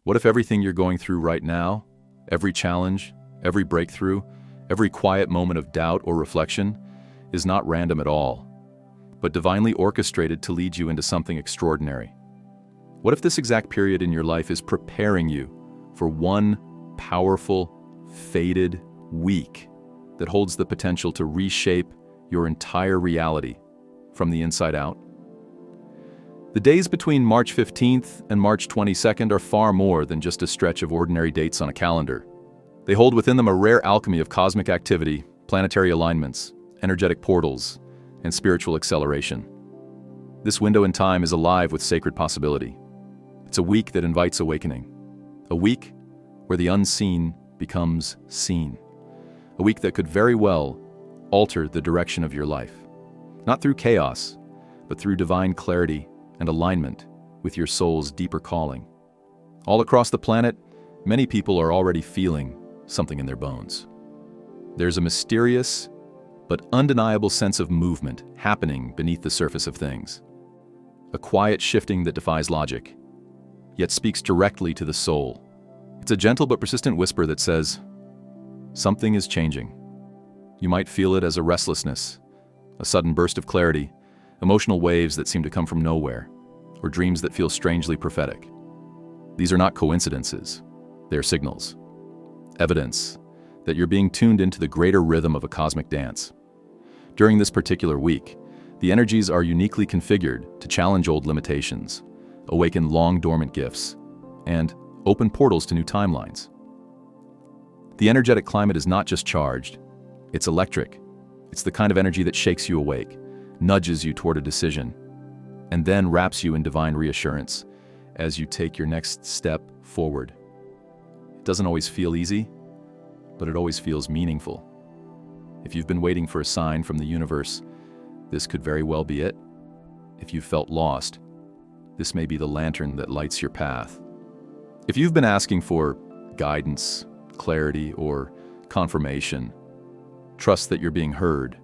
What if everything you're going through right now, every challenge, every breakthrough, every quiet moment of doubt or reflection, is not random at all, but divinely orchestrated to lead you into something extraordinary? What if this exact period in your life is preparing you for one powerful, fated week that holds the potential to reshape your entire reality from the inside out? The days between March 15th and March 22nd are far more than just a stretch of ordinary dates on a calendar. They hold within them a rare alchemy of cosmic activity, planetary alignments, energetic portals, and spiritual acceleration. This window in time is alive with sacred possibility. It's a week that invites awakening. A week where the unseen becomes seen. A week that could very well alter the direction of your life. Not through chaos, but through divine clarity and alignment with your soul's deeper calling. All across the planet, many people are already feeling something in their bones. There's a mysterious but undeniable sense of movement happening beneath the surface of things. A quiet shifting that defies logic, yet speaks directly to the soul. It's a gentle but persistent whisper that says, something is changing. You might feel it as a restlessness, a sudden burst of clarity, emotional waves that seem to come from nowhere, or dreams that feel strangely prophetic. These are not coincidences, they are signals. Evidence that you're being tuned into the greater rhythm of a cosmic dance. During this particular week, the energies are uniquely configured to challenge old limitations, awaken long-dormant gifts, and open portals to new timelines. The energetic climate is not just charged, it's electric. It's the kind of energy that shakes you awake, nudges you toward a decision, and then wraps you in divine reassurance as you take your next step forward. It doesn't always feel easy, but it always feels meaningful. If you've been waiting for a sign from the universe, this could very well be it. If you've felt lost, this may be the lantern that lights your path. If you've been asking for guidance, clarity, or confirmation, trust that you're being heard.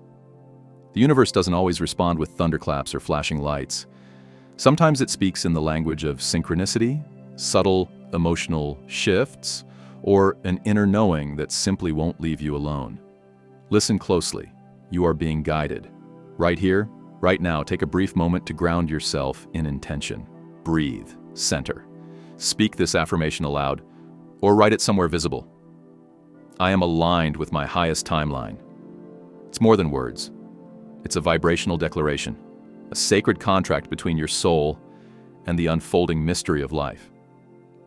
The universe doesn't always respond with thunderclaps or flashing lights. Sometimes it speaks in the language of synchronicity, subtle emotional shifts, or an inner knowing that simply won't leave you alone. Listen closely. You are being guided. Right here, right now, take a brief moment to ground yourself in intention. Breathe, center. Speak this affirmation aloud, or write it somewhere visible. I am aligned with my highest timeline. It's more than words. It's a vibrational declaration, a sacred contract between your soul and the unfolding mystery of life.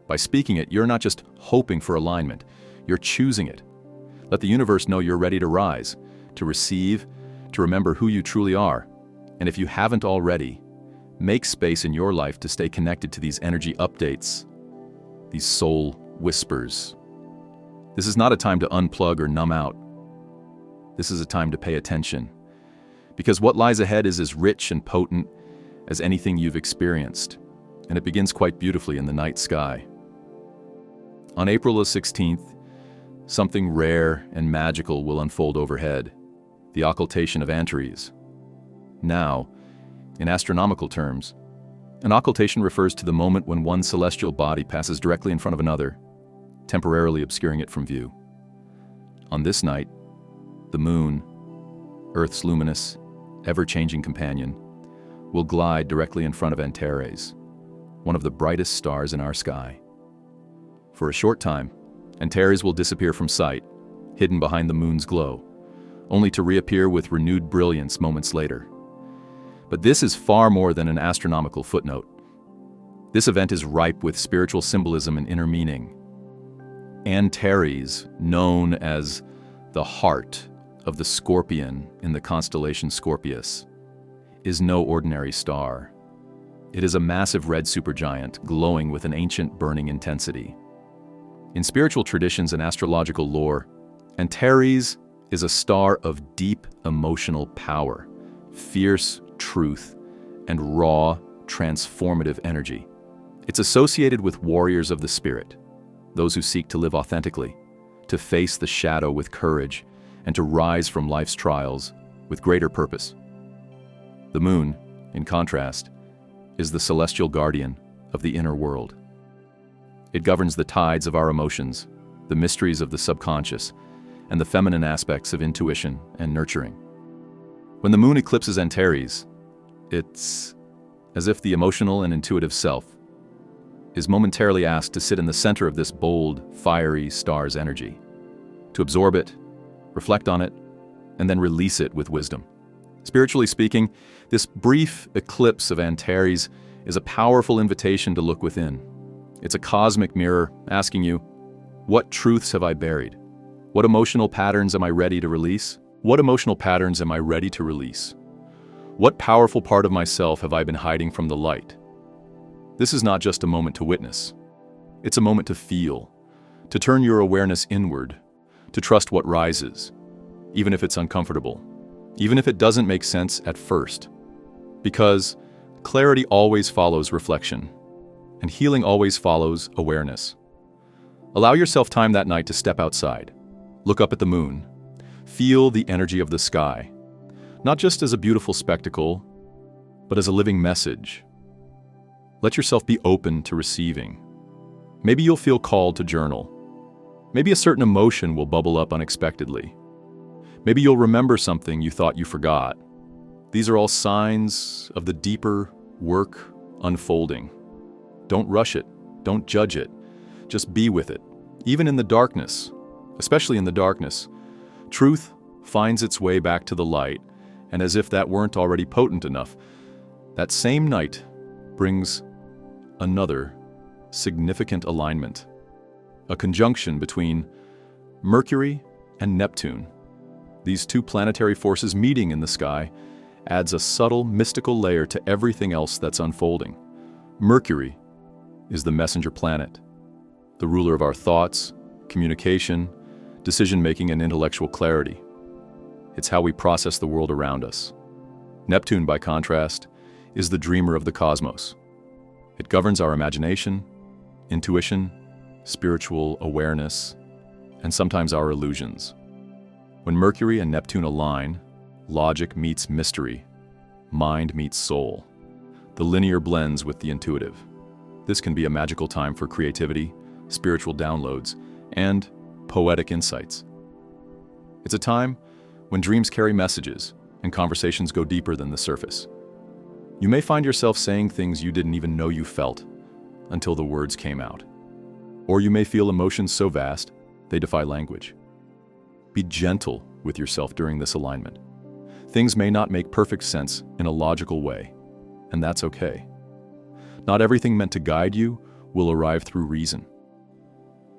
By speaking it, you're not just hoping for alignment, you're choosing it. Let the universe know you're ready to rise, to receive, to remember who you truly are. And if you haven't already, make space in your life to stay connected to these energy updates, these soul whispers. This is not a time to unplug or numb out. This is a time to pay attention. Because what lies ahead is as rich and potent as anything you've experienced, and it begins quite beautifully in the night sky. On April the 16th, something rare and magical will unfold overhead, the occultation of Antares. Now, in astronomical terms, an occultation refers to the moment when one celestial body passes directly in front of another, temporarily obscuring it from view. On this night, the moon, Earth's luminous, ever-changing companion, will glide directly in front of Antares, one of the brightest stars in our sky. For a short time, Antares will disappear from sight, hidden behind the moon's glow, only to reappear with renewed brilliance moments later. But this is far more than an astronomical footnote. This event is ripe with spiritual symbolism and inner meaning. Antares, known as the heart of the scorpion in the constellation Scorpius, is no ordinary star. It is a massive red supergiant glowing with an ancient burning intensity. In spiritual traditions and astrological lore, Antares is a star of deep emotional power, fierce truth, and raw, transformative energy. It's associated with warriors of the spirit, those who seek to live authentically, to face the shadow with courage, and to rise from life's trials with greater purpose. The moon, in contrast, is the celestial guardian of the inner world. It governs the tides of our emotions, the mysteries of the subconscious, and the feminine aspects of intuition and nurturing. When the moon eclipses Antares, it's as if the emotional and intuitive self is momentarily asked to sit in the center of this bold, fiery star's energy, to absorb it, reflect on it, and then release it with wisdom. Spiritually speaking, this brief eclipse of Antares is a powerful invitation to look within. It's a cosmic mirror asking you, what truths have I buried? What emotional patterns am I ready to release? What emotional patterns am I ready to release? What powerful part of myself have I been hiding from the light? This is not just a moment to witness. It's a moment to feel, to turn your awareness inward, to trust what rises, even if it's uncomfortable, even if it doesn't make sense at first. Because clarity always follows reflection, and healing always follows awareness. Allow yourself time that night to step outside, look up at the moon, feel the energy of the sky, not just as a beautiful spectacle, but as a living message. Let yourself be open to receiving. Maybe you'll feel called to journal. Maybe a certain emotion will bubble up unexpectedly. Maybe you'll remember something you thought you forgot. These are all signs of the deeper work unfolding. Don't rush it. Don't judge it. Just be with it. Even in the darkness, especially in the darkness, truth finds its way back to the light, and as if that weren't already potent enough, that same night brings another significant alignment, a conjunction between Mercury and Neptune. These two planetary forces meeting in the sky adds a subtle, mystical layer to everything else that's unfolding. Mercury is the messenger planet, the ruler of our thoughts, communication, decision-making, and intellectual clarity. It's how we process the world around us. Neptune, by contrast, is the dreamer of the cosmos. It governs our imagination, intuition, spiritual awareness, and sometimes our illusions. When Mercury and Neptune align, logic meets mystery, mind meets soul. The linear blends with the intuitive. This can be a magical time for creativity, spiritual downloads, and poetic insights. It's a time when dreams carry messages and conversations go deeper than the surface. You may find yourself saying things you didn't even know you felt until the words came out. Or you may feel emotions so vast, they defy language. Be gentle with yourself during this alignment. Things may not make perfect sense in a logical way, and that's okay. Not everything meant to guide you will arrive through reason.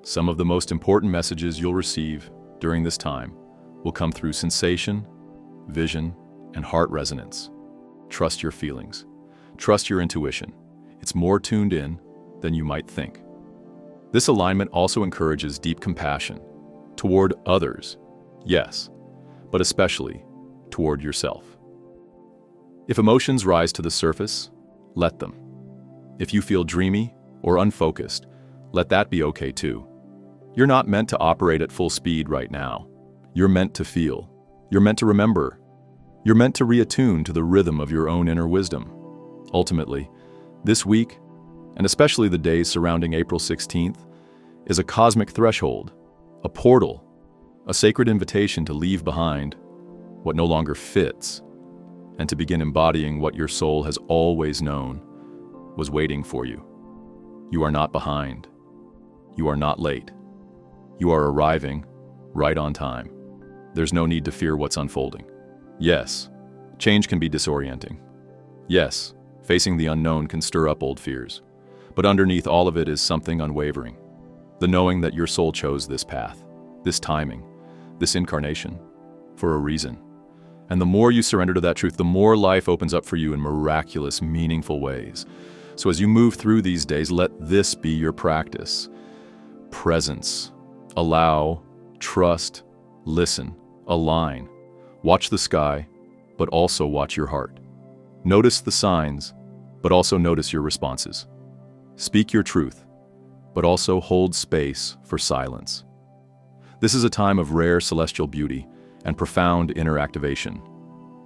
Some of the most important messages you'll receive during this time will come through sensation, vision, and heart resonance. Trust your feelings. Trust your intuition. It's more tuned in than you might think. This alignment also encourages deep compassion toward others, yes, but especially toward yourself. If emotions rise to the surface, let them. If you feel dreamy or unfocused, let that be okay too. You're not meant to operate at full speed right now. You're meant to feel. You're meant to remember. You're meant to reattune to the rhythm of your own inner wisdom. Ultimately, this week, and especially the days surrounding April 16th, is a cosmic threshold, a portal, a sacred invitation to leave behind what no longer fits and to begin embodying what your soul has always known was waiting for you. You are not behind. You are not late. You are arriving right on time. There's no need to fear what's unfolding. Yes, change can be disorienting. Yes, facing the unknown can stir up old fears. But underneath all of it is something unwavering. The knowing that your soul chose this path, this timing, this incarnation, for a reason. And the more you surrender to that truth, the more life opens up for you in miraculous, meaningful ways. So as you move through these days, let this be your practice. Presence. Allow, trust, listen, align. Watch the sky, but also watch your heart. Notice the signs, but also notice your responses. Speak your truth, but also hold space for silence. This is a time of rare celestial beauty and profound inner activation.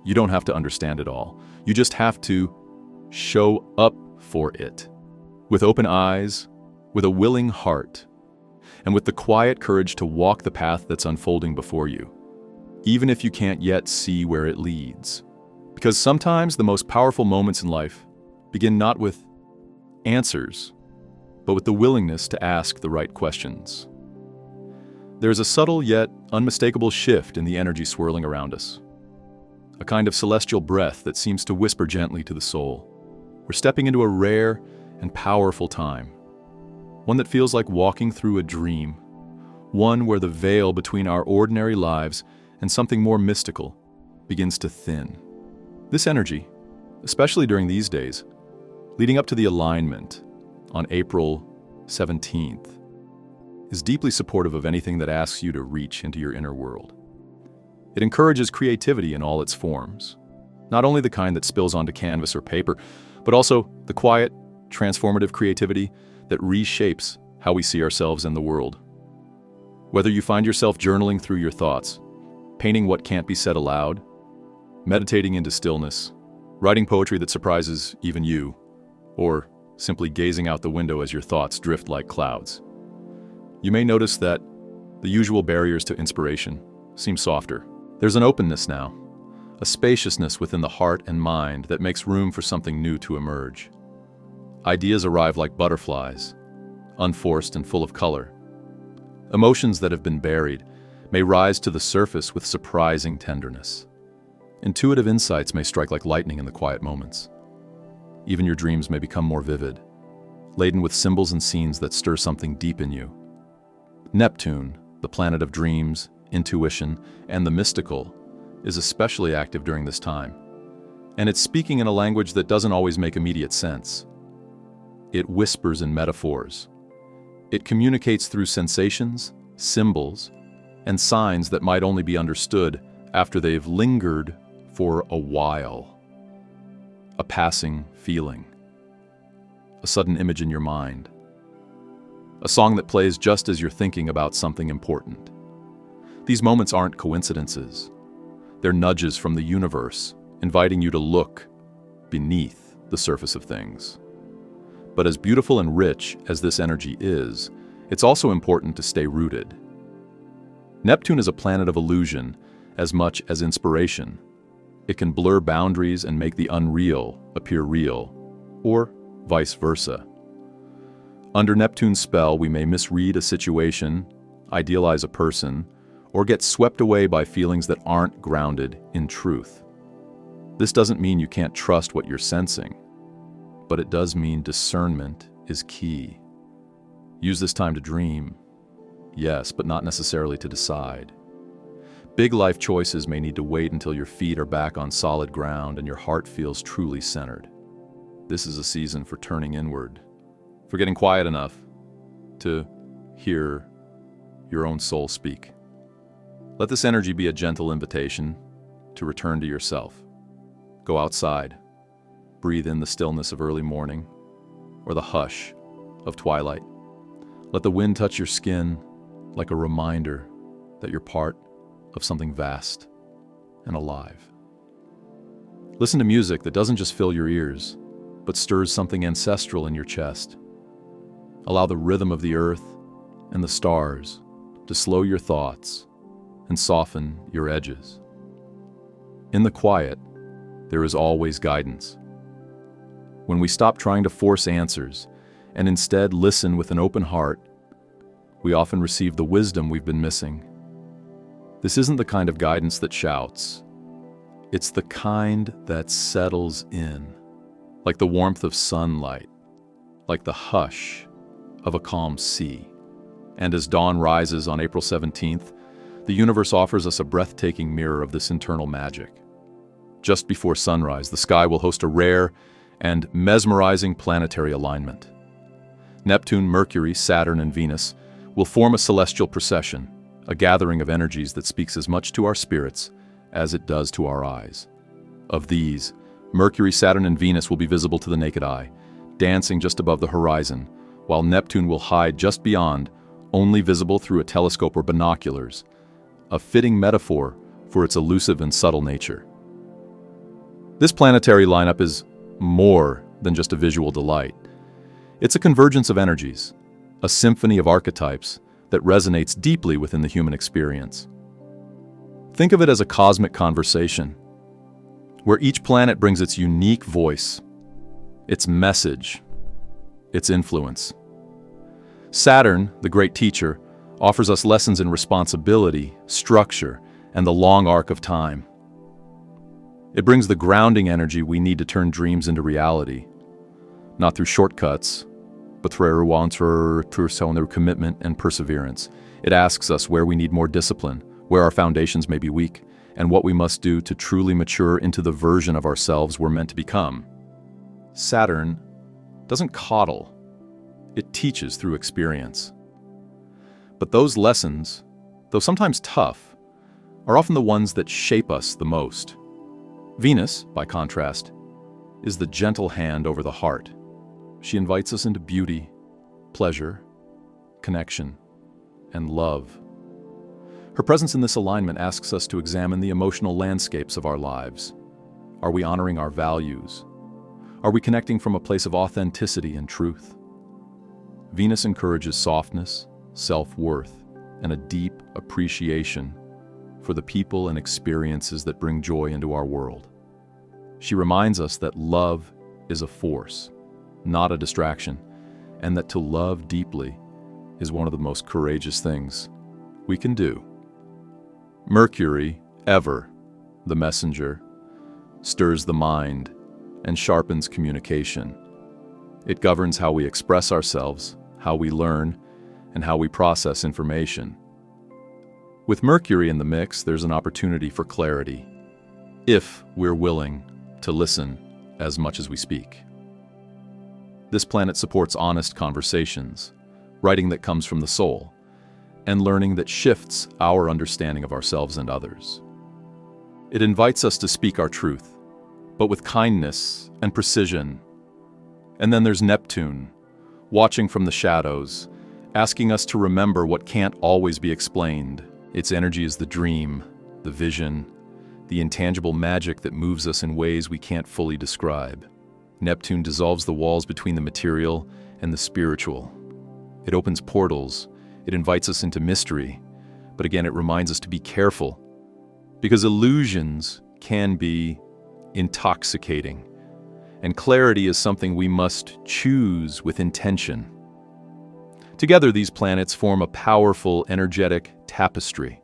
You don't have to understand it all. You just have to show up for it. With open eyes, with a willing heart, and with the quiet courage to walk the path that's unfolding before you, even if you can't yet see where it leads. Because sometimes the most powerful moments in life begin not with answers, but with the willingness to ask the right questions. There's a subtle yet unmistakable shift in the energy swirling around us, a kind of celestial breath that seems to whisper gently to the soul. We're stepping into a rare and powerful time, one that feels like walking through a dream, one where the veil between our ordinary lives and something more mystical begins to thin. This energy, especially during these days, leading up to the alignment on April 17th, is deeply supportive of anything that asks you to reach into your inner world. It encourages creativity in all its forms, not only the kind that spills onto canvas or paper, but also the quiet, transformative creativity that reshapes how we see ourselves in the world. Whether you find yourself journaling through your thoughts, painting what can't be said aloud, meditating into stillness, writing poetry that surprises even you, or simply gazing out the window as your thoughts drift like clouds, you may notice that the usual barriers to inspiration seem softer. There's an openness now, a spaciousness within the heart and mind that makes room for something new to emerge. Ideas arrive like butterflies, unforced and full of color. Emotions that have been buried may rise to the surface with surprising tenderness. Intuitive insights may strike like lightning in the quiet moments. Even your dreams may become more vivid, laden with symbols and scenes that stir something deep in you. Neptune, the planet of dreams, intuition, and the mystical, is especially active during this time, and it's speaking in a language that doesn't always make immediate sense. It whispers in metaphors. It communicates through sensations, symbols, and signs that might only be understood after they've lingered for a while. A passing feeling, a sudden image in your mind, a song that plays just as you're thinking about something important. These moments aren't coincidences. They're nudges from the universe, inviting you to look beneath the surface of things. But as beautiful and rich as this energy is, it's also important to stay rooted. Neptune is a planet of illusion as much as inspiration. It can blur boundaries and make the unreal appear real, or vice versa. Under Neptune's spell, we may misread a situation, idealize a person, or get swept away by feelings that aren't grounded in truth. This doesn't mean you can't trust what you're sensing, but it does mean discernment is key. Use this time to dream, yes, but not necessarily to decide. Big life choices may need to wait until your feet are back on solid ground and your heart feels truly centered. This is a season for turning inward, for getting quiet enough to hear your own soul speak. Let this energy be a gentle invitation to return to yourself. Go outside, breathe in the stillness of early morning or the hush of twilight. Let the wind touch your skin like a reminder that you're part of something vast and alive. Listen to music that doesn't just fill your ears, but stirs something ancestral in your chest. Allow the rhythm of the earth and the stars to slow your thoughts and soften your edges. In the quiet, there is always guidance. When we stop trying to force answers and instead listen with an open heart, we often receive the wisdom we've been missing. This isn't the kind of guidance that shouts. It's the kind that settles in, like the warmth of sunlight, like the hush of a calm sea. And as dawn rises on April 17th, the universe offers us a breathtaking mirror of this internal magic. Just before sunrise, the sky will host a rare and mesmerizing planetary alignment. Neptune, Mercury, Saturn, and Venus will form a celestial procession, a gathering of energies that speaks as much to our spirits as it does to our eyes. Of these, Mercury, Saturn, and Venus will be visible to the naked eye, dancing just above the horizon, while Neptune will hide just beyond, only visible through a telescope or binoculars, a fitting metaphor for its elusive and subtle nature. This planetary lineup is more than just a visual delight. It's a convergence of energies, a symphony of archetypes that resonates deeply within the human experience. Think of it as a cosmic conversation, where each planet brings its unique voice, its message, its influence. Saturn, the great teacher, offers us lessons in responsibility, structure, and the long arc of time. It brings the grounding energy we need to turn dreams into reality, not through shortcuts, but through commitment and perseverance. It asks us where we need more discipline, where our foundations may be weak, and what we must do to truly mature into the version of ourselves we're meant to become. Saturn doesn't coddle, it teaches through experience. But those lessons, though sometimes tough, are often the ones that shape us the most. Venus, by contrast, is the gentle hand over the heart. She invites us into beauty, pleasure, connection, and love. Her presence in this alignment asks us to examine the emotional landscapes of our lives. Are we honoring our values? Are we connecting from a place of authenticity and truth? Venus encourages softness, self-worth, and a deep appreciation for the people and experiences that bring joy into our world. She reminds us that love is a force, not a distraction, and that to love deeply is one of the most courageous things we can do. Mercury, ever the messenger, stirs the mind and sharpens communication. It governs how we express ourselves, how we learn, and how we process information. With Mercury in the mix, there's an opportunity for clarity, if we're willing to listen as much as we speak. This planet supports honest conversations, writing that comes from the soul, and learning that shifts our understanding of ourselves and others. It invites us to speak our truth, but with kindness and precision. And then there's Neptune, watching from the shadows, asking us to remember what can't always be explained. Its energy is the dream, the vision, the intangible magic that moves us in ways we can't fully describe. Neptune dissolves the walls between the material and the spiritual. It opens portals, it invites us into mystery, but again it reminds us to be careful, because illusions can be intoxicating, and clarity is something we must choose with intention. Together, these planets form a powerful, energetic tapestry.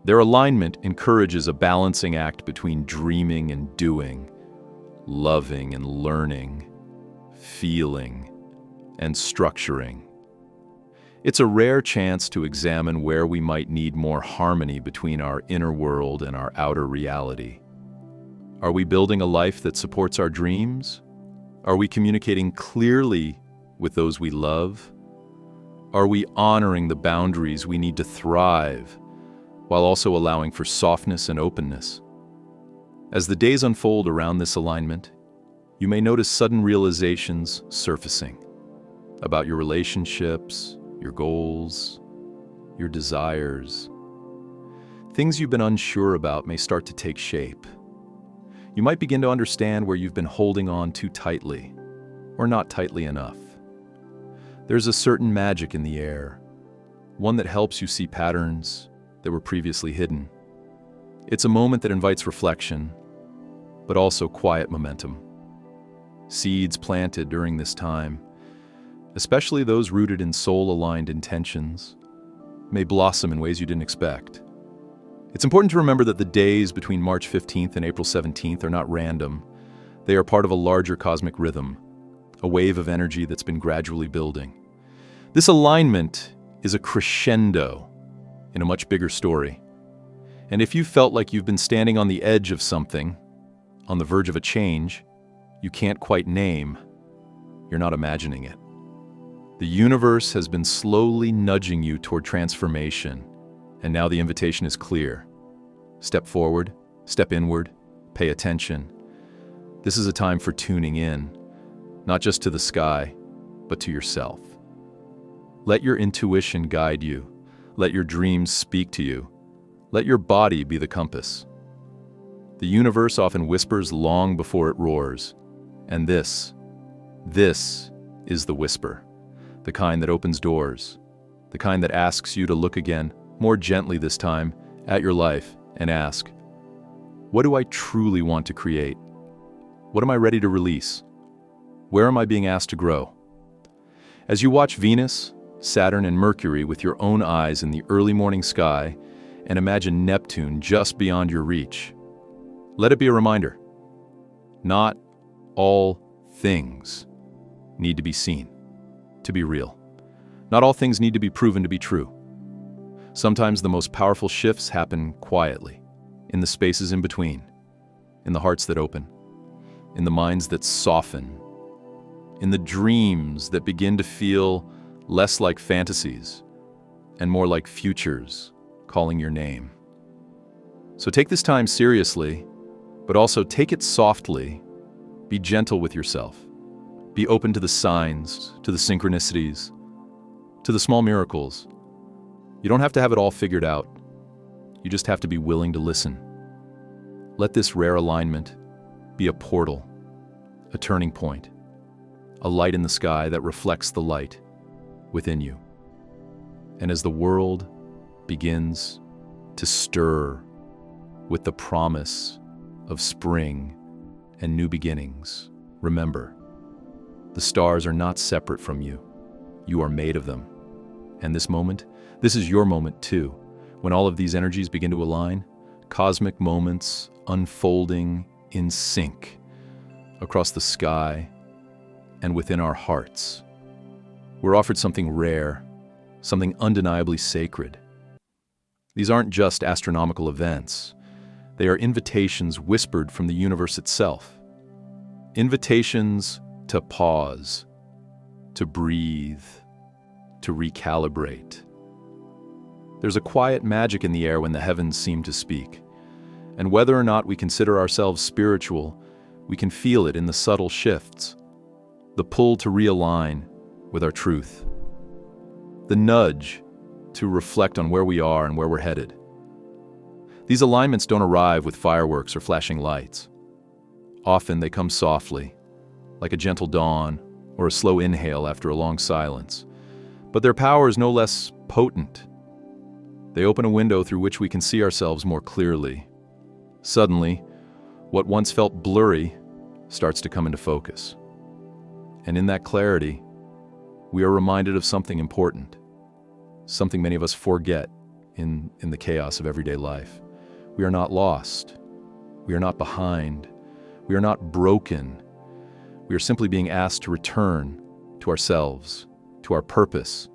Their alignment encourages a balancing act between dreaming and doing, loving and learning, feeling and structuring. It's a rare chance to examine where we might need more harmony between our inner world and our outer reality. Are we building a life that supports our dreams? Are we communicating clearly with those we love? Are we honoring the boundaries we need to thrive, while also allowing for softness and openness? As the days unfold around this alignment, you may notice sudden realizations surfacing about your relationships, your goals, your desires. Things you've been unsure about may start to take shape. You might begin to understand where you've been holding on too tightly, or not tightly enough. There's a certain magic in the air, one that helps you see patterns that were previously hidden. It's a moment that invites reflection, but also quiet momentum. Seeds planted during this time, especially those rooted in soul-aligned intentions, may blossom in ways you didn't expect. It's important to remember that the days between March 15th and April 17th are not random. They are part of a larger cosmic rhythm, a wave of energy that's been gradually building. This alignment is a crescendo in a much bigger story. And if you felt like you've been standing on the edge of something, on the verge of a change you can't quite name, you're not imagining it. The universe has been slowly nudging you toward transformation, and now the invitation is clear. Step forward, step inward, pay attention. This is a time for tuning in, not just to the sky, but to yourself. Let your intuition guide you. Let your dreams speak to you. Let your body be the compass. The universe often whispers long before it roars, and this is the whisper. the kind that opens doors, the kind that asks you to look again, more gently this time, at your life and ask, what do I truly want to create? What am I ready to release? Where am I being asked to grow? As you watch Venus, Saturn, and Mercury with your own eyes in the early morning sky and imagine Neptune just beyond your reach, let it be a reminder. Not all things need to be seen to be real. Not all things need to be proven to be true. Sometimes the most powerful shifts happen quietly, in the spaces in between, in the hearts that open, in the minds that soften, in the dreams that begin to feel less like fantasies and more like futures calling your name. So take this time seriously, but also take it softly. Be gentle with yourself. Be open to the signs, to the synchronicities, to the small miracles. You don't have to have it all figured out. You just have to be willing to listen. Let this rare alignment be a portal, a turning point, a light in the sky that reflects the light within you. And as the world begins to stir with the promise of spring and new beginnings, remember, the stars are not separate from you. You are made of them. And this moment, this is your moment too. When all of these energies begin to align, cosmic moments unfolding in sync across the sky and within our hearts. We're offered something rare, something undeniably sacred. These aren't just astronomical events. They are invitations whispered from the universe itself. Invitations to pause, to breathe, to recalibrate. There's a quiet magic in the air when the heavens seem to speak. And whether or not we consider ourselves spiritual, we can feel it in the subtle shifts, the pull to realign with our truth, the nudge to reflect on where we are and where we're headed. These alignments don't arrive with fireworks or flashing lights. Often they come softly, like a gentle dawn or a slow inhale after a long silence. But their power is no less potent. They open a window through which we can see ourselves more clearly. Suddenly, what once felt blurry starts to come into focus. And in that clarity, we are reminded of something important, something many of us forget in the chaos of everyday life. We are not lost. We are not behind. We are not broken. We are simply being asked to return to ourselves, to our purpose,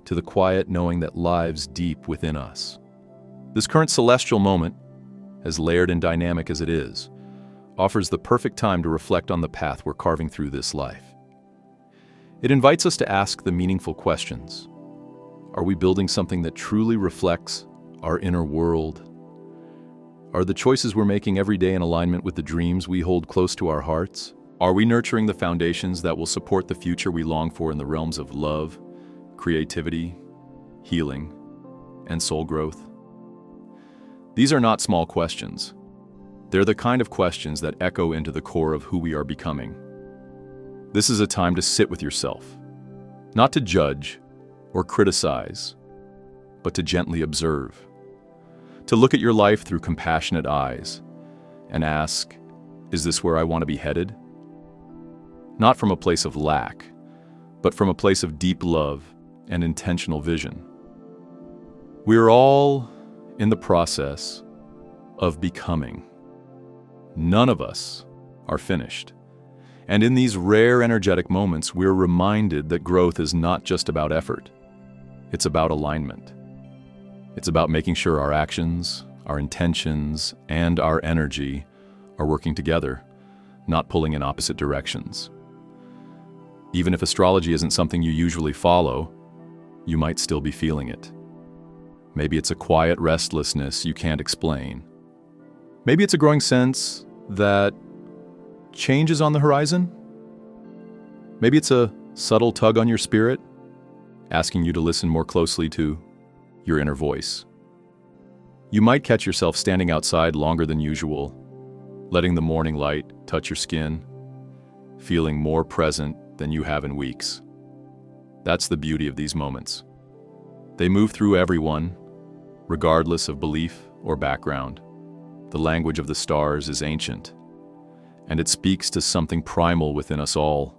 to the quiet knowing that lives deep within us. This current celestial moment, as layered and dynamic as it is, offers the perfect time to reflect on the path we're carving through this life. It invites us to ask the meaningful questions. Are we building something that truly reflects our inner world? Are the choices we're making every day in alignment with the dreams we hold close to our hearts? Are we nurturing the foundations that will support the future we long for in the realms of love, creativity, healing, and soul growth? These are not small questions. They're the kind of questions that echo into the core of who we are becoming. This is a time to sit with yourself, not to judge or criticize, but to gently observe, to look at your life through compassionate eyes and ask, is this where I want to be headed? Not from a place of lack, but from a place of deep love and intentional vision. We are all in the process of becoming. None of us are finished. And in these rare energetic moments, we're reminded that growth is not just about effort. It's about alignment. It's about making sure our actions, our intentions, and our energy are working together, not pulling in opposite directions. Even if astrology isn't something you usually follow, you might still be feeling it. Maybe it's a quiet restlessness you can't explain. Maybe it's a growing sense that change is on the horizon. Maybe it's a subtle tug on your spirit, asking you to listen more closely to your inner voice. You might catch yourself standing outside longer than usual, letting the morning light touch your skin, feeling more present than you have in weeks. That's the beauty of these moments. They move through everyone, regardless of belief or background. The language of the stars is ancient, and it speaks to something primal within us all.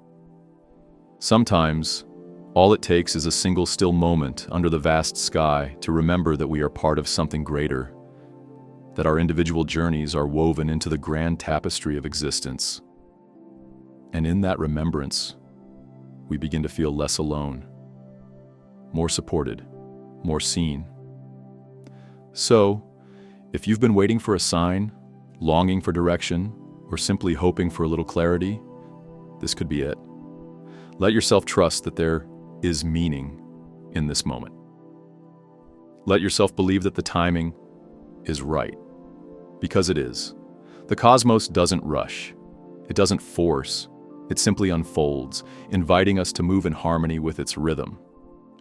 Sometimes, all it takes is a single still moment under the vast sky to remember that we are part of something greater, that our individual journeys are woven into the grand tapestry of existence. And in that remembrance, we begin to feel less alone, more supported, more seen. So, if you've been waiting for a sign, longing for direction, or simply hoping for a little clarity, this could be it. Let yourself trust that there is meaning in this moment. Let yourself believe that the timing is right, because it is. The cosmos doesn't rush. It doesn't force. It simply unfolds, inviting us to move in harmony with its rhythm.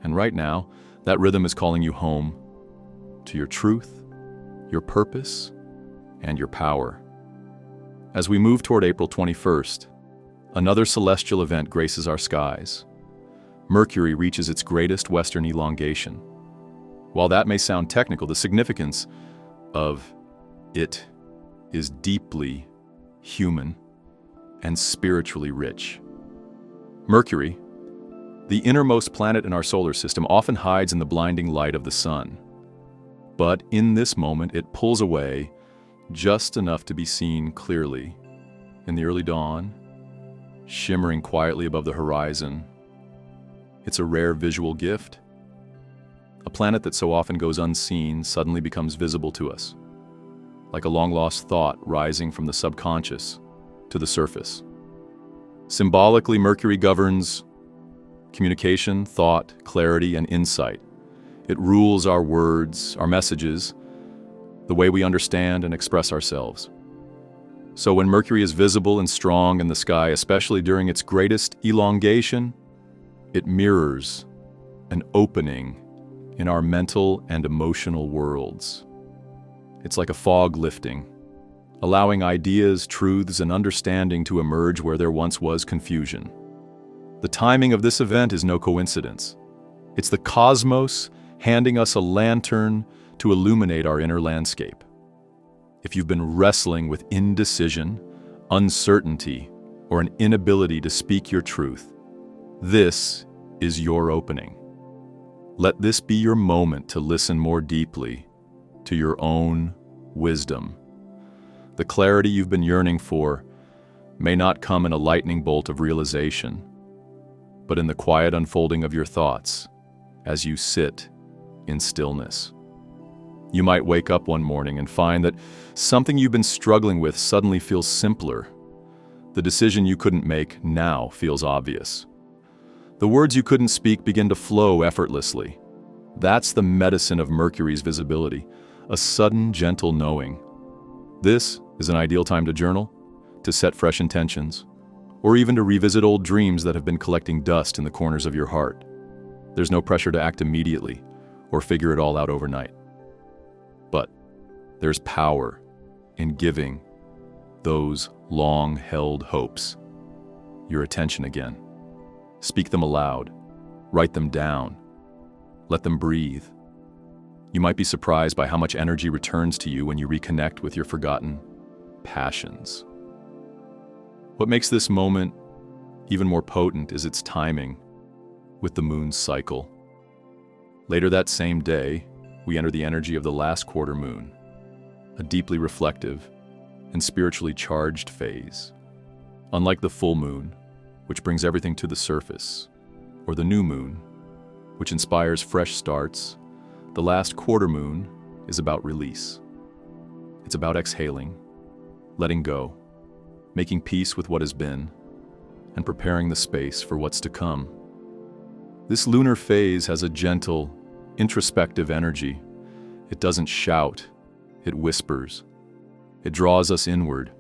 And right now, that rhythm is calling you home to your truth, your purpose, and your power. As we move toward April 21st, another celestial event graces our skies. Mercury reaches its greatest western elongation. While that may sound technical, the significance of it is deeply human and spiritually rich. Mercury, the innermost planet in our solar system, often hides in the blinding light of the sun. But in this moment, it pulls away just enough to be seen clearly. In the early dawn, shimmering quietly above the horizon, it's a rare visual gift. A planet that so often goes unseen suddenly becomes visible to us, like a long-lost thought rising from the subconscious to the surface. Symbolically, Mercury governs communication, thought, clarity, and insight. It rules our words, our messages, the way we understand and express ourselves. So when Mercury is visible and strong in the sky, especially during its greatest elongation, it mirrors an opening in our mental and emotional worlds. It's like a fog lifting, allowing ideas, truths, and understanding to emerge where there once was confusion. The timing of this event is no coincidence. It's the cosmos handing us a lantern to illuminate our inner landscape. If you've been wrestling with indecision, uncertainty, or an inability to speak your truth, this is your opening. Let this be your moment to listen more deeply to your own wisdom. The clarity you've been yearning for may not come in a lightning bolt of realization, but in the quiet unfolding of your thoughts as you sit in stillness. You might wake up one morning and find that something you've been struggling with suddenly feels simpler. The decision you couldn't make now feels obvious. The words you couldn't speak begin to flow effortlessly. That's the medicine of Mercury's visibility, a sudden, gentle knowing. This is an ideal time to journal, to set fresh intentions, or even to revisit old dreams that have been collecting dust in the corners of your heart. There's no pressure to act immediately or figure it all out overnight. But there's power in giving those long-held hopes your attention again. Speak them aloud, write them down, let them breathe. You might be surprised by how much energy returns to you when you reconnect with your forgotten passions. What makes this moment even more potent is its timing with the moon's cycle. Later that same day, we enter the energy of the last quarter moon, a deeply reflective and spiritually charged phase. Unlike the full moon, which brings everything to the surface, or the new moon, which inspires fresh starts, the last quarter moon is about release. It's about exhaling, letting go, making peace with what has been, and preparing the space for what's to come. This lunar phase has a gentle, introspective energy. It doesn't shout, it whispers. It draws us inward,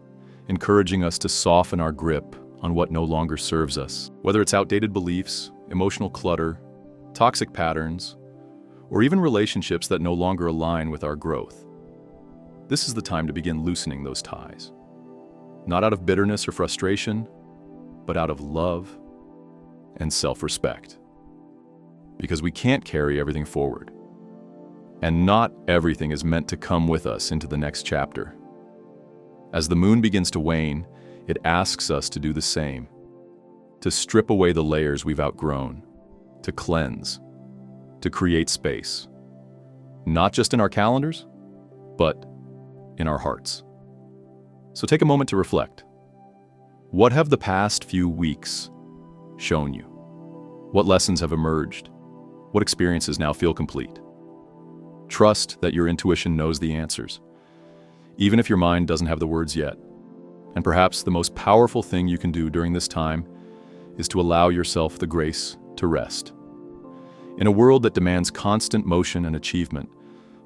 encouraging us to soften our grip on what no longer serves us. Whether it's outdated beliefs, emotional clutter, toxic patterns, or even relationships that no longer align with our growth. This is the time to begin loosening those ties. Not out of bitterness or frustration, but out of love and self-respect. because we can't carry everything forward. And not everything is meant to come with us into the next chapter. As the moon begins to wane, it asks us to do the same, to strip away the layers we've outgrown, to cleanse, to create space, not just in our calendars, but in our hearts. So take a moment to reflect. What have the past few weeks shown you? What lessons have emerged? What experiences now feel complete? Trust that your intuition knows the answers, even if your mind doesn't have the words yet. And perhaps the most powerful thing you can do during this time is to allow yourself the grace to rest. In a world that demands constant motion and achievement,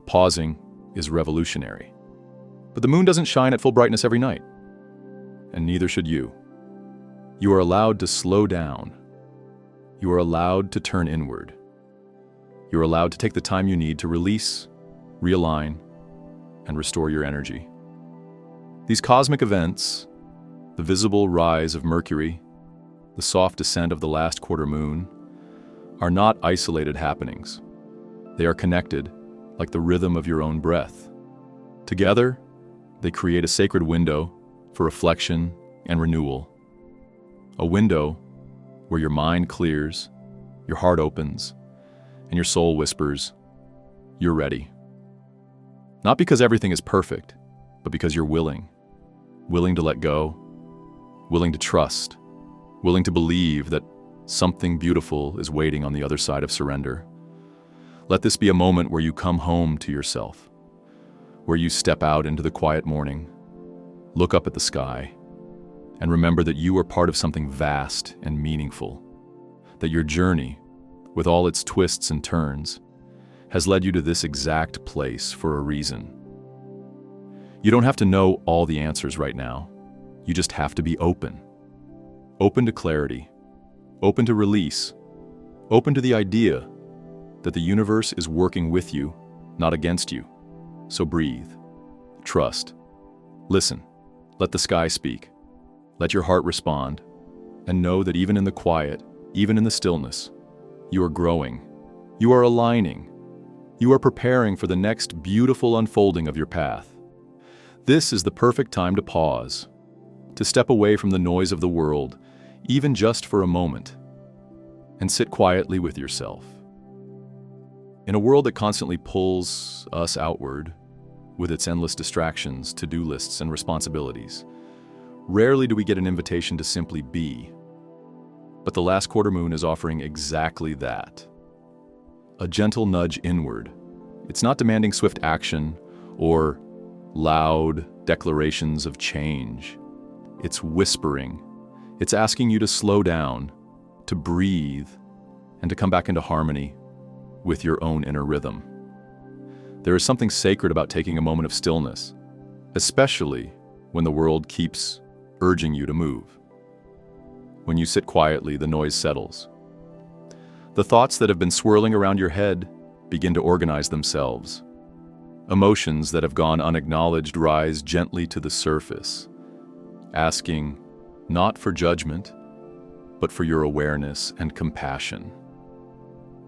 pausing is revolutionary. But the moon doesn't shine at full brightness every night, and neither should you. You are allowed to slow down. You are allowed to turn inward. You are allowed to take the time you need to release, realign, and restore your energy. These cosmic events, the visible rise of Mercury, the soft descent of the last quarter moon, are not isolated happenings. They are connected, like the rhythm of your own breath. Together, they create a sacred window for reflection and renewal. A window where your mind clears, your heart opens, and your soul whispers, "You're ready." Not because everything is perfect, but because you're willing to let go, willing to trust, willing to believe that something beautiful is waiting on the other side of surrender. Let this be a moment where you come home to yourself, where you step out into the quiet morning, look up at the sky, and remember that you are part of something vast and meaningful, that your journey, with all its twists and turns, has led you to this exact place for a reason. You don't have to know all the answers right now. You just have to be open. Open to clarity, open to release, open to the idea that the universe is working with you, not against you. So breathe, trust, listen, let the sky speak, let your heart respond, and know that even in the quiet, even in the stillness, you are growing, you are aligning, you are preparing for the next beautiful unfolding of your path. This is the perfect time to pause, to step away from the noise of the world, even just for a moment, and sit quietly with yourself. In a world that constantly pulls us outward, with its endless distractions, to-do lists, and responsibilities, rarely do we get an invitation to simply be. But the last quarter moon is offering exactly that. A gentle nudge inward. It's not demanding swift action or loud declarations of change. It's whispering. It's asking you to slow down, to breathe, and to come back into harmony with your own inner rhythm. There is something sacred about taking a moment of stillness, especially when the world keeps urging you to move. When you sit quietly, the noise settles. The thoughts that have been swirling around your head begin to organize themselves. Emotions that have gone unacknowledged rise gently to the surface, asking not for judgment, but for your awareness and compassion.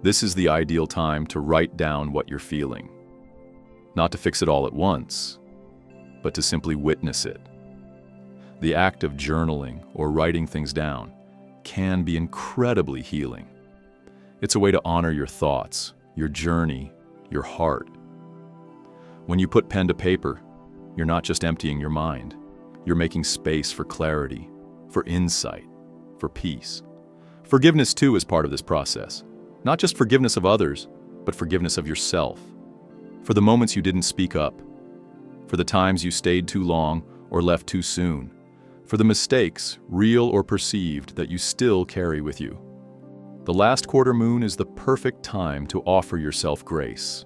This is the ideal time to write down what you're feeling. Not to fix it all at once, but to simply witness it. The act of journaling or writing things down can be incredibly healing. It's a way to honor your thoughts, your journey, your heart. When you put pen to paper, you're not just emptying your mind. You're making space for clarity, for insight, for peace. Forgiveness, too, is part of this process. Not just forgiveness of others, but forgiveness of yourself. For the moments you didn't speak up, for the times you stayed too long or left too soon, for the mistakes, real or perceived, that you still carry with you. The last quarter moon is the perfect time to offer yourself grace,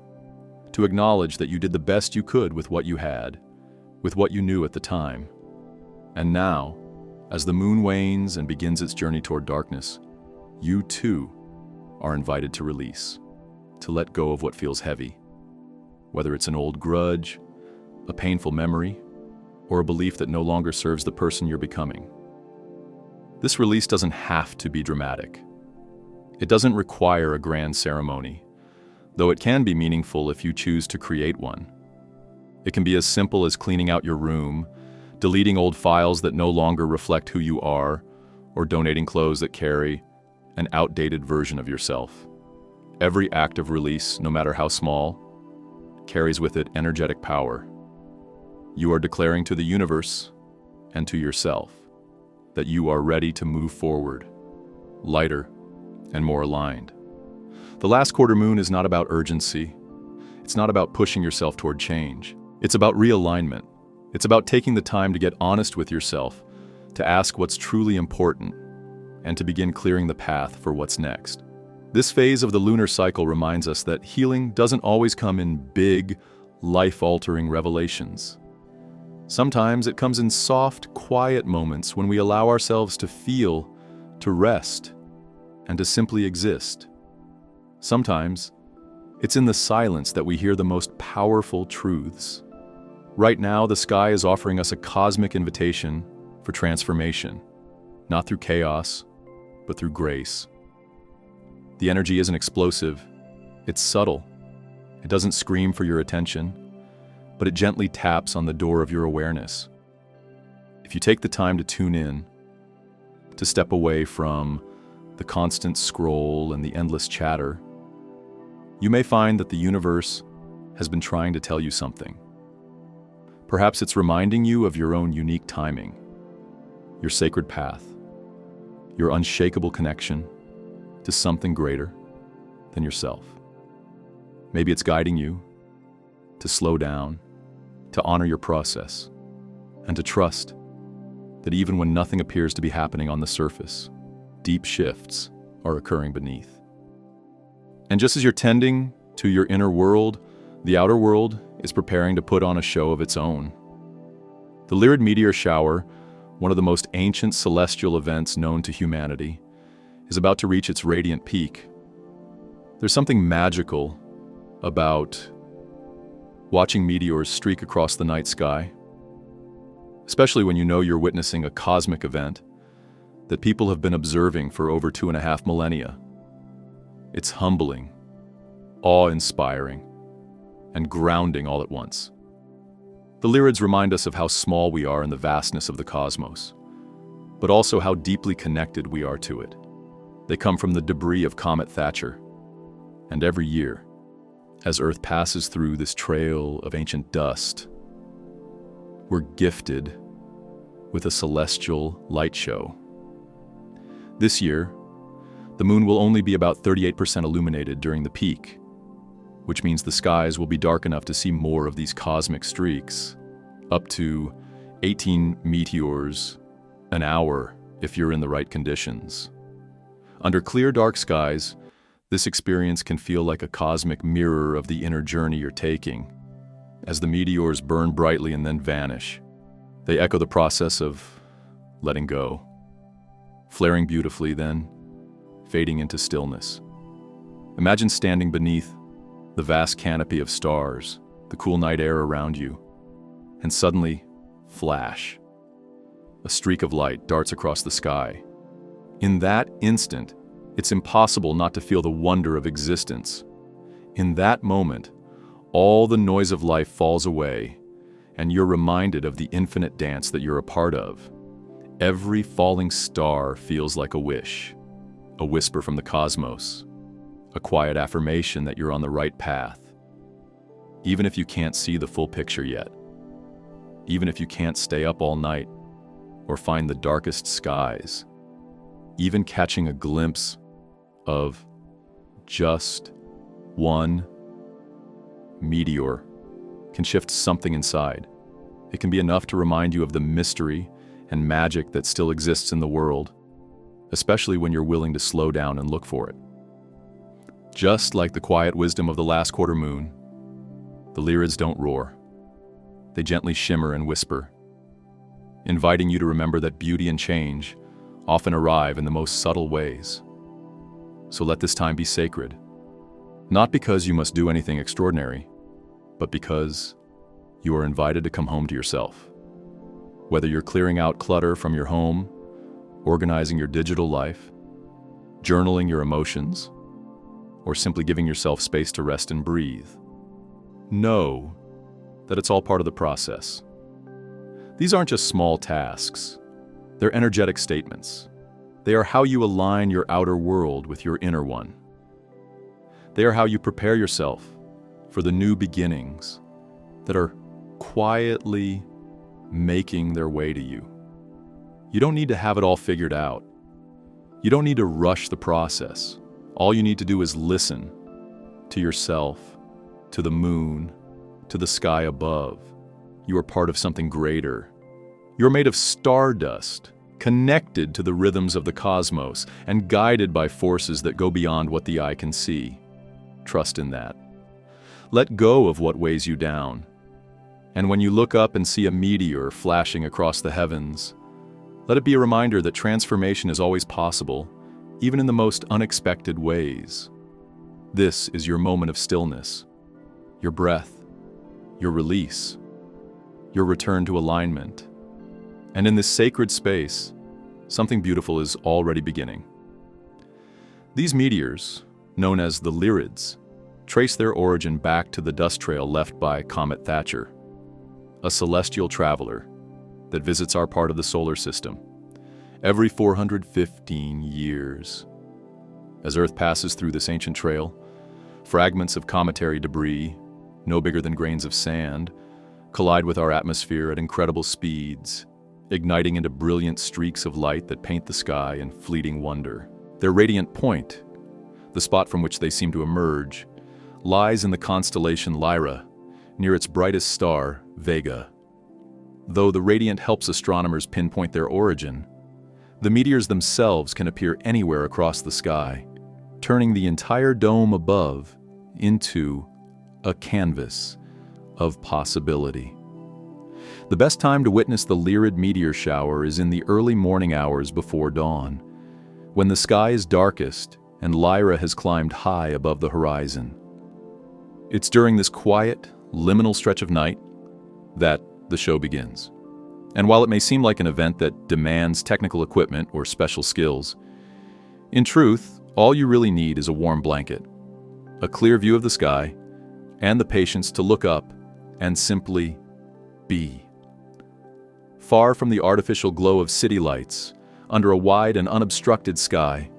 to acknowledge that you did the best you could with what you had, with what you knew at the time. And now, as the moon wanes and begins its journey toward darkness, you too are invited to release, to let go of what feels heavy, whether it's an old grudge, a painful memory, or a belief that no longer serves the person you're becoming. This release doesn't have to be dramatic. It doesn't require a grand ceremony, though it can be meaningful if you choose to create one. It can be as simple as cleaning out your room, deleting old files that no longer reflect who you are, or donating clothes that carry an outdated version of yourself. Every act of release, no matter how small, carries with it energetic power. You are declaring to the universe and to yourself that you are ready to move forward, lighter and more aligned. The last quarter moon is not about urgency. It's not about pushing yourself toward change. It's about realignment. It's about taking the time to get honest with yourself, to ask what's truly important, and to begin clearing the path for what's next. This phase of the lunar cycle reminds us that healing doesn't always come in big, life-altering revelations. Sometimes it comes in soft, quiet moments when we allow ourselves to feel, to rest, and to simply exist. Sometimes it's in the silence that we hear the most powerful truths. Right now, the sky is offering us a cosmic invitation for transformation, not through chaos, but through grace. The energy isn't explosive, it's subtle. It doesn't scream for your attention, but it gently taps on the door of your awareness. If you take the time to tune in, to step away from the constant scroll and the endless chatter, you may find that the universe has been trying to tell you something. Perhaps it's reminding you of your own unique timing, your sacred path, your unshakable connection to something greater than yourself. Maybe it's guiding you to slow down, to honor your process, and to trust that even when nothing appears to be happening on the surface, deep shifts are occurring beneath. And just as you're tending to your inner world, the outer world is preparing to put on a show of its own. The Lyrid meteor shower, one of the most ancient celestial events known to humanity, is about to reach its radiant peak. There's something magical about watching meteors streak across the night sky, especially when you know you're witnessing a cosmic event that people have been observing for over 2.5 millennia. It's humbling, awe-inspiring, and grounding all at once. The Lyrids remind us of how small we are in the vastness of the cosmos, but also how deeply connected we are to it. They come from the debris of Comet Thatcher, and every year, as Earth passes through this trail of ancient dust, we're gifted with a celestial light show. This year, the moon will only be about 38% illuminated during the peak, which means the skies will be dark enough to see more of these cosmic streaks, up to 18 meteors an hour if you're in the right conditions. Under clear, dark skies, this experience can feel like a cosmic mirror of the inner journey you're taking. As the meteors burn brightly and then vanish, they echo the process of letting go, flaring beautifully, then fading into stillness. Imagine standing beneath the vast canopy of stars, the cool night air around you, and suddenly, flash. A streak of light darts across the sky. In that instant, it's impossible not to feel the wonder of existence. In that moment, all the noise of life falls away, and you're reminded of the infinite dance that you're a part of. Every falling star feels like a wish, a whisper from the cosmos, a quiet affirmation that you're on the right path. Even if you can't see the full picture yet, even if you can't stay up all night or find the darkest skies, even catching a glimpse of just one meteor can shift something inside. It can be enough to remind you of the mystery and magic that still exists in the world, especially when you're willing to slow down and look for it. Just like the quiet wisdom of the last quarter moon, the Lyrids don't roar. They gently shimmer and whisper, inviting you to remember that beauty and change often arrive in the most subtle ways. So let this time be sacred, not because you must do anything extraordinary, but because you are invited to come home to yourself. Whether you're clearing out clutter from your home, organizing your digital life, journaling your emotions, or simply giving yourself space to rest and breathe. Know that it's all part of the process. These aren't just small tasks. They're energetic statements. They are how you align your outer world with your inner one. They are how you prepare yourself for the new beginnings that are quietly making their way to you. You don't need to have it all figured out. You don't need to rush the process. All you need to do is listen to yourself, to the moon, to the sky above. You are part of something greater. You're made of stardust, connected to the rhythms of the cosmos and guided by forces that go beyond what the eye can see. Trust in that. Let go of what weighs you down. And when you look up and see a meteor flashing across the heavens, let it be a reminder that transformation is always possible, even in the most unexpected ways. This is your moment of stillness, your breath, your release, your return to alignment. And in this sacred space, something beautiful is already beginning. These meteors, known as the Lyrids, trace their origin back to the dust trail left by Comet Thatcher, a celestial traveler that visits our part of the solar system every 415 years. As Earth passes through this ancient trail, fragments of cometary debris, no bigger than grains of sand, collide with our atmosphere at incredible speeds, igniting into brilliant streaks of light that paint the sky in fleeting wonder. Their radiant point, the spot from which they seem to emerge, lies in the constellation Lyra, near its brightest star, Vega. Though the radiant helps astronomers pinpoint their origin, the meteors themselves can appear anywhere across the sky, turning the entire dome above into a canvas of possibility. The best time to witness the Lyrid meteor shower is in the early morning hours before dawn, when the sky is darkest and Lyra has climbed high above the horizon. It's during this quiet, liminal stretch of night that the show begins. And while it may seem like an event that demands technical equipment or special skills, in truth, all you really need is a warm blanket, a clear view of the sky, and the patience to look up and simply be. Far from the artificial glow of city lights, under a wide and unobstructed sky,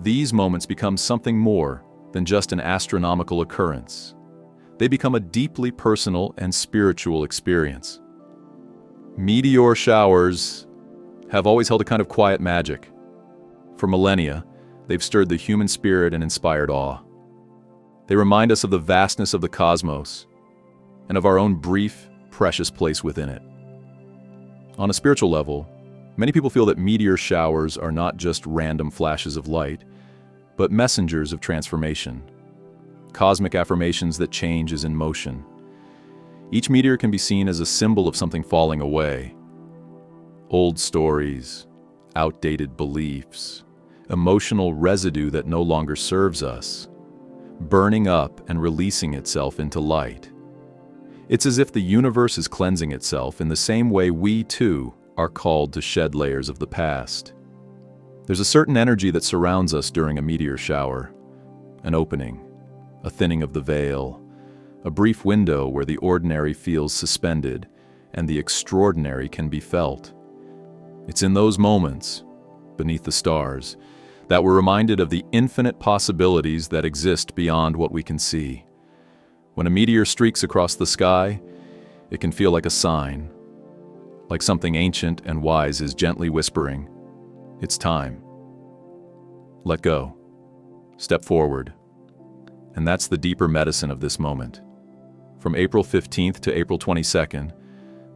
these moments become something more than just an astronomical occurrence. They become a deeply personal and spiritual experience. Meteor showers have always held a kind of quiet magic. For millennia, they've stirred the human spirit and inspired awe. They remind us of the vastness of the cosmos and of our own brief, precious place within it. On a spiritual level, many people feel that meteor showers are not just random flashes of light, but messengers of transformation, cosmic affirmations that change is in motion. Each meteor can be seen as a symbol of something falling away. Old stories, outdated beliefs, emotional residue that no longer serves us, burning up and releasing itself into light. It's as if the universe is cleansing itself in the same way we, too, are called to shed layers of the past. There's a certain energy that surrounds us during a meteor shower, an opening, a thinning of the veil, a brief window where the ordinary feels suspended and the extraordinary can be felt. It's in those moments, beneath the stars, that we're reminded of the infinite possibilities that exist beyond what we can see. When a meteor streaks across the sky, it can feel like a sign, like something ancient and wise is gently whispering, "It's time." Let go. Step forward. And that's the deeper medicine of this moment. From April 15th to April 22nd,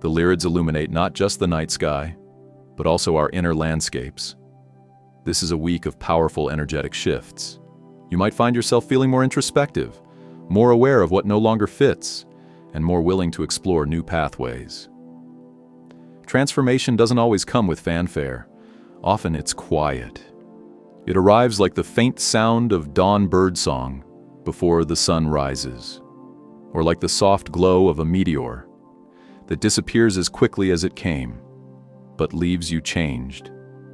the Lyrids illuminate not just the night sky, but also our inner landscapes. This is a week of powerful energetic shifts. You might find yourself feeling more introspective, more aware of what no longer fits, and more willing to explore new pathways. Transformation doesn't always come with fanfare. Often it's quiet. It arrives like the faint sound of dawn birdsong before the sun rises, or like the soft glow of a meteor that disappears as quickly as it came, but leaves you changed,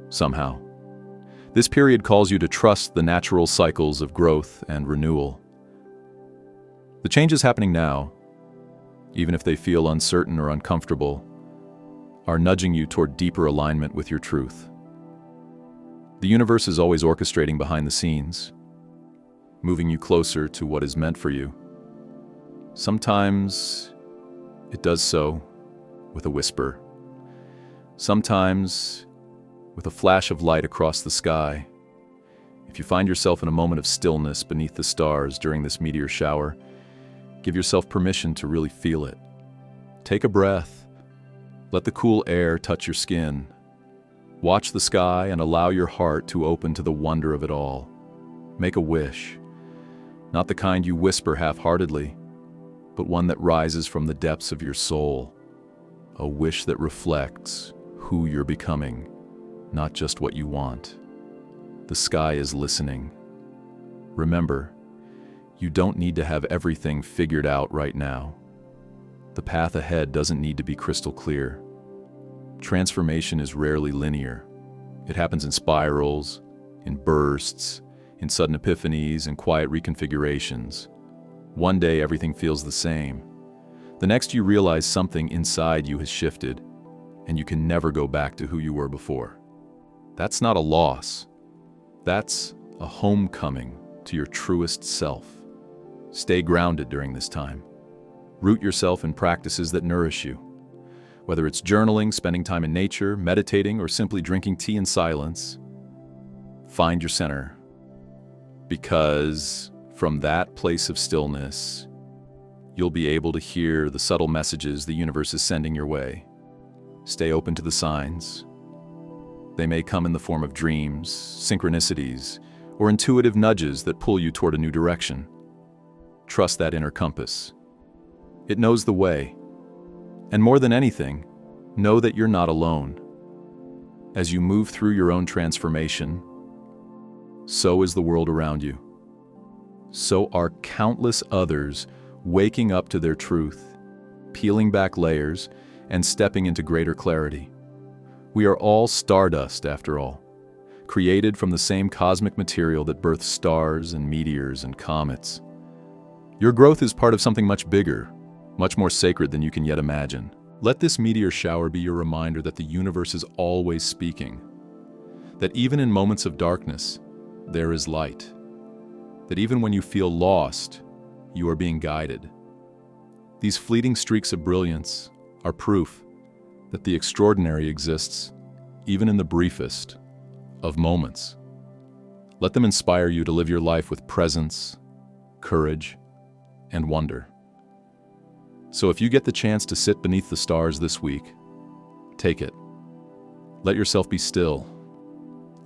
somehow. This period calls you to trust the natural cycles of growth and renewal. The changes happening now, even if they feel uncertain or uncomfortable, are nudging you toward deeper alignment with your truth. The universe is always orchestrating behind the scenes, moving you closer to what is meant for you. Sometimes it does so with a whisper. Sometimes with a flash of light across the sky. If you find yourself in a moment of stillness beneath the stars during this meteor shower, give yourself permission to really feel it. Take a breath. Let the cool air touch your skin. Watch the sky and allow your heart to open to the wonder of it all. Make a wish. Not the kind you whisper half-heartedly, but one that rises from the depths of your soul. A wish that reflects who you're becoming, not just what you want. The sky is listening. Remember, you don't need to have everything figured out right now. The path ahead doesn't need to be crystal clear. Transformation is rarely linear. It happens in spirals, in bursts, in sudden epiphanies and quiet reconfigurations. One day everything feels the same. The next you realize something inside you has shifted, and you can never go back to who you were before. That's not a loss. That's a homecoming to your truest self. Stay grounded during this time. Root yourself in practices that nourish you. Whether it's journaling, spending time in nature, meditating, or simply drinking tea in silence, find your center. Because from that place of stillness, you'll be able to hear the subtle messages the universe is sending your way. Stay open to the signs. They may come in the form of dreams, synchronicities, or intuitive nudges that pull you toward a new direction. Trust that inner compass. It knows the way. And more than anything, know that you're not alone. As you move through your own transformation, so is the world around you. So are countless others waking up to their truth, peeling back layers, and stepping into greater clarity. We are all stardust, after all, created from the same cosmic material that births stars and meteors and comets. Your growth is part of something much bigger, much more sacred than you can yet imagine. Let this meteor shower be your reminder that the universe is always speaking, that even in moments of darkness, there is light, that even when you feel lost, you are being guided. These fleeting streaks of brilliance are proof that the extraordinary exists even in the briefest of moments. Let them inspire you to live your life with presence, courage, and wonder. So if you get the chance to sit beneath the stars this week, take it. Let yourself be still.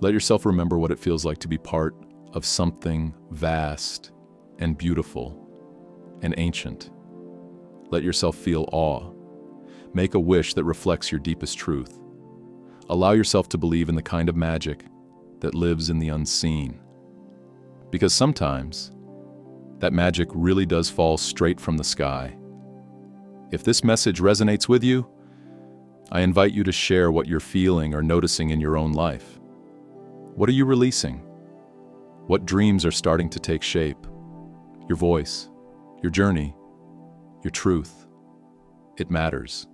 Let yourself remember what it feels like to be part of something vast and beautiful and ancient. Let yourself feel awe. Make a wish that reflects your deepest truth. Allow yourself to believe in the kind of magic that lives in the unseen. Because sometimes, that magic really does fall straight from the sky. If this message resonates with you, I invite you to share what you're feeling or noticing in your own life. What are you releasing? What dreams are starting to take shape? Your voice, your journey, your truth. It matters.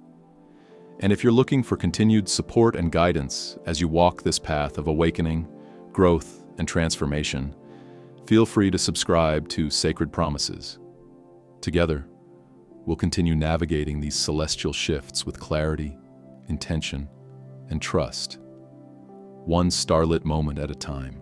And if you're looking for continued support and guidance as you walk this path of awakening, growth, and transformation, feel free to subscribe to Sacred Promises. Together, we'll continue navigating these celestial shifts with clarity, intention, and trust, one starlit moment at a time.